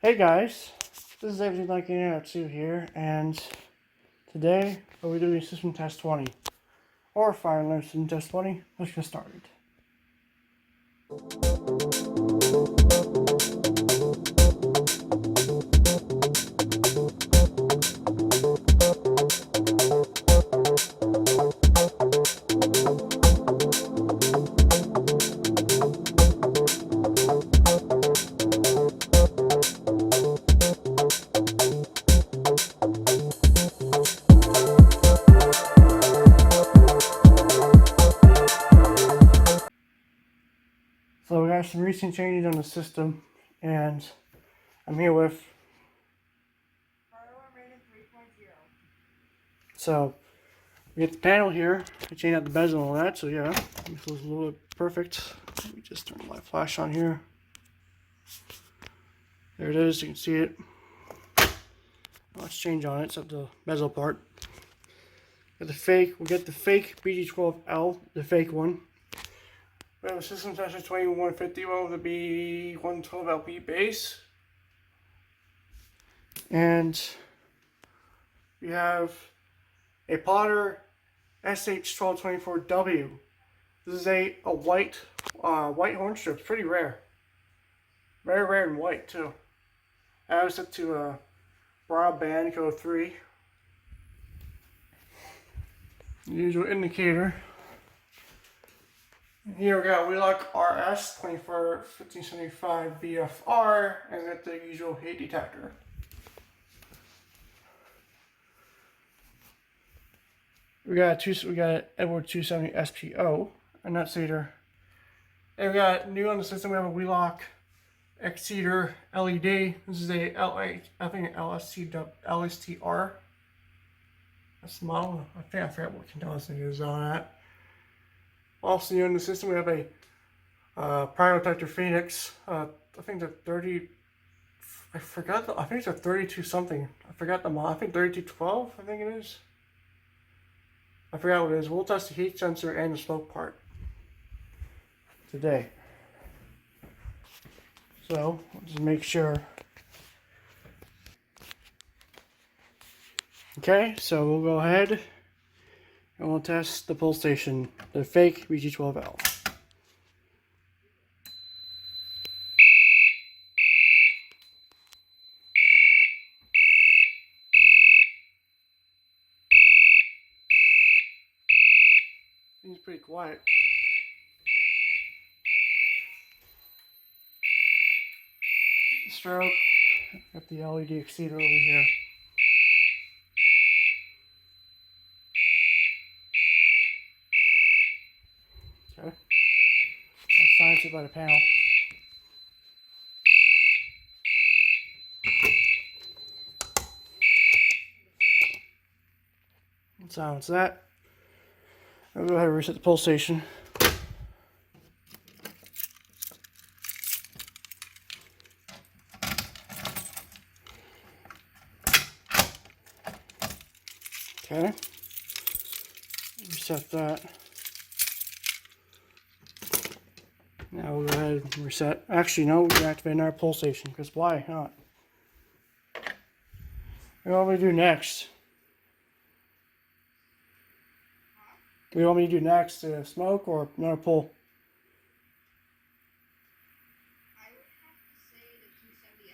Hey guys, this is SH1224W here, and today we're doing System Test 20, or Fire and Learn System Test 20. Let's get started. So we got some recent changes on the system, and I'm here with. So we get the panel here. I changed out the bezel and all that. So yeah, this was a little bit perfect. Let me just turn my flash on here. There it is. You can see it. Let's change on it. Except the bezel part. Got the fake. We get the fake BG12L, the fake one. We have a System Test SH1224W with the B112LP base. And we have a Potter SH1224W. This is a white horn strip. It's pretty rare. Very rare in white too. I have it set to broadband code 3. The usual indicator. Here we got Wheelock RS 241575 BFR, and got the usual heat detector. We got Edward 270 SPO, a nut seater. And we got new on the system. We have a Wheelock Exceeder LED. This is a LSTR. That's the model. I forgot what containment it is on that. Also new in the system, we have a Pyrotector Phoenix. I think the 30. I think it's a 32 something. I forgot the model. I think 3212. I think it is. I forgot what it is. We'll test the heat sensor and the smoke part today. So let's just make sure. Okay, so we'll go ahead and we'll test the pull station, the fake BG12L. Seems pretty quiet. Strobe. Got the LED exceeder over here. Okay. I'll silence it by the panel. Silence that. I'll go ahead and reset the pull station. Okay. Reset that. Now we'll go ahead and reset. Actually, no, we're activating our pull station, because why not? What do you want me to do next? What do you want me to do next? Smoke or another pull? I would have to say the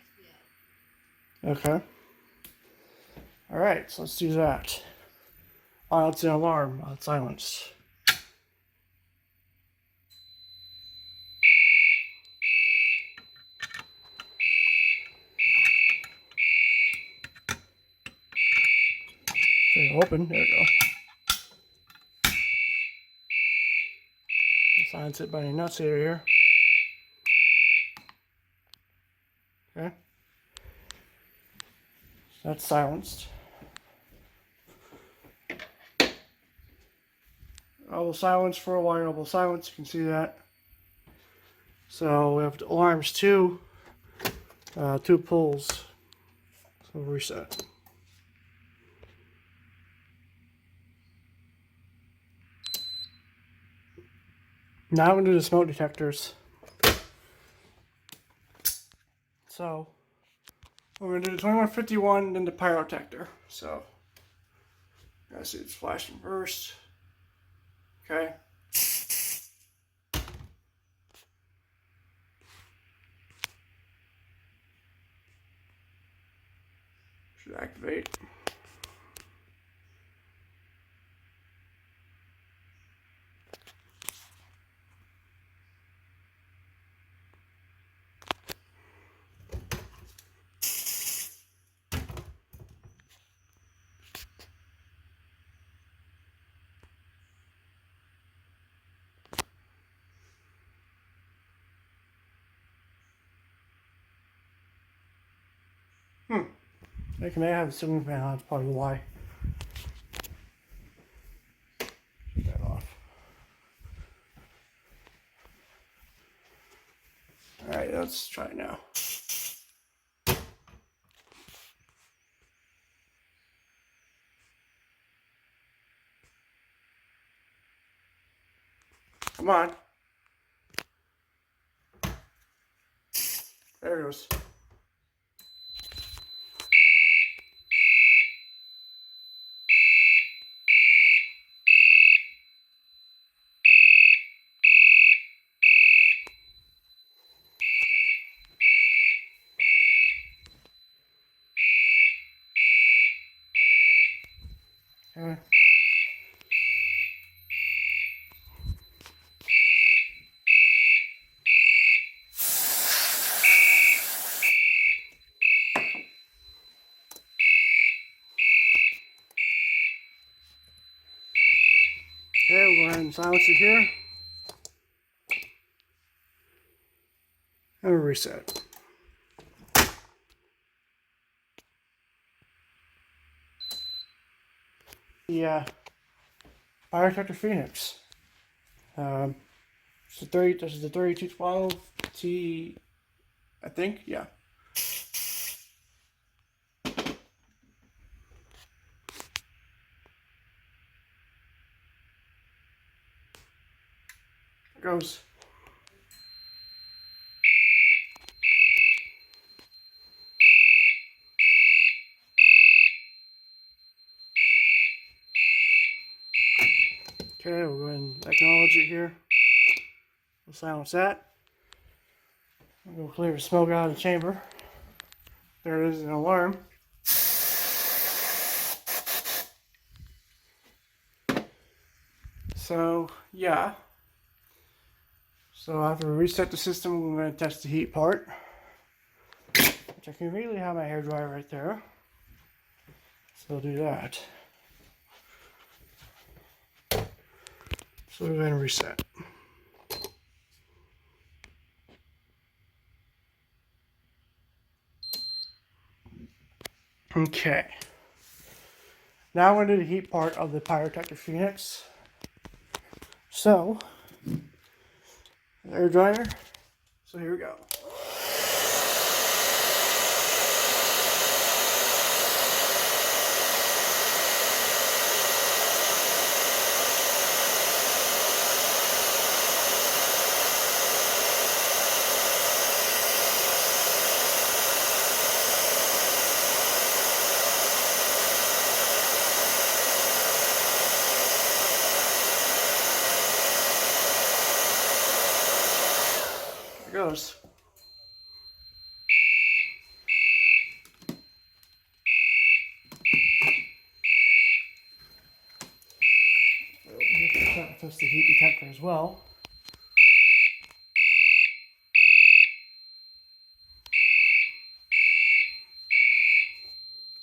270 SPO. Okay. Alright, so let's do that. Oh, it's an alarm. It's silenced. Okay, open. There we go. Silence it by the nut seater here. Okay. That's silenced. I will silence for a while. I will silence. You can see that. So we have the alarms two pulls. So reset. Now I'm going to do the smoke detectors. So We're going to do the 2151 and then the Pyrotector. So, I see it's flashing first. Okay. Should activate. I think I may have a ceiling fan on, that's probably why. Get that off. Alright, let's try it now. Come on. There it goes. Okay. Okay, we'll go ahead and silence it here. And we'll reset. The Pyrotector Phoenix. This is the 3212T, I think, yeah. It goes. Okay, we'll go ahead and acknowledge it here. We'll silence that. We'll go clear the smoke out of the chamber. There is an alarm. So, yeah. So after we reset the system, we're going to test the heat part. Which I can really have my hairdryer right there. So we'll do that. So we're going to reset. Okay. Now we're going to do the heat part of the Pyrotector Phoenix. So, air dryer. So here we go. It goes. Test the heat detector as well.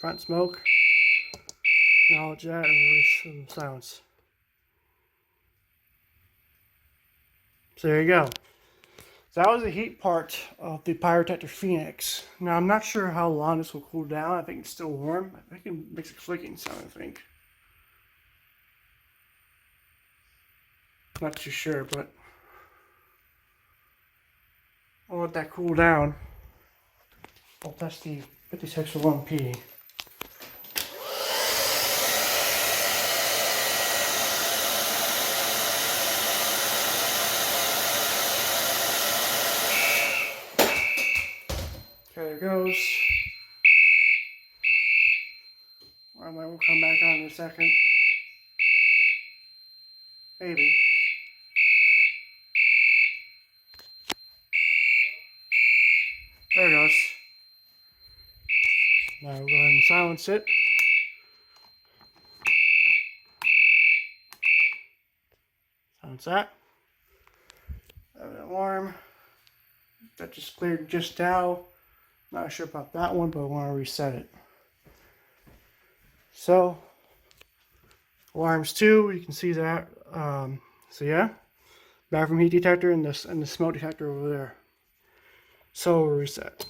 Front smoke. Acknowledge that and release some silence. So there you go. So that was the heat part of the Pyrotector Phoenix. Now I'm not sure how long this will cool down. I think it's still warm. I think it makes a clicking sound, I think. Not too sure, but I'll let that cool down. I'll test the 5601P. Okay, there it goes. I might will come back on in a second. Maybe. There it goes. Now we'll go ahead and silence it. Silence that. An alarm. That just cleared just now. Not sure about that one, but I want to reset it. So, alarms 2, you can see that. So yeah, bathroom heat detector and the smoke detector over there. So we'll reset.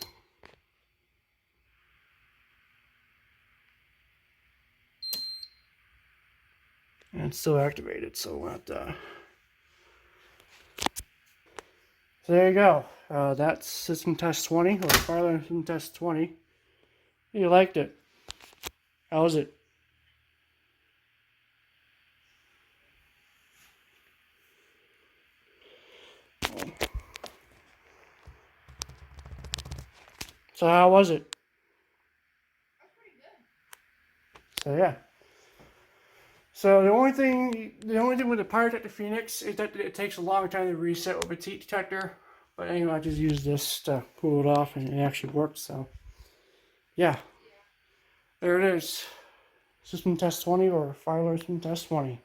And it's still activated, so we'll have to. So there you go. That's system test 20, or fire alarm system test 20. You liked it. How was it? So how was it? That's pretty good. So yeah. So the only thing with the Pyrotector Phoenix is that it takes a long time to reset with its heat detector. But anyway, I just used this to cool it off, and it actually worked. So yeah, there it is. System test 20, or fire alarm system test 20.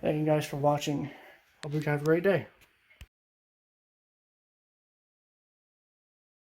Thank you guys for watching. Hope you have a great day.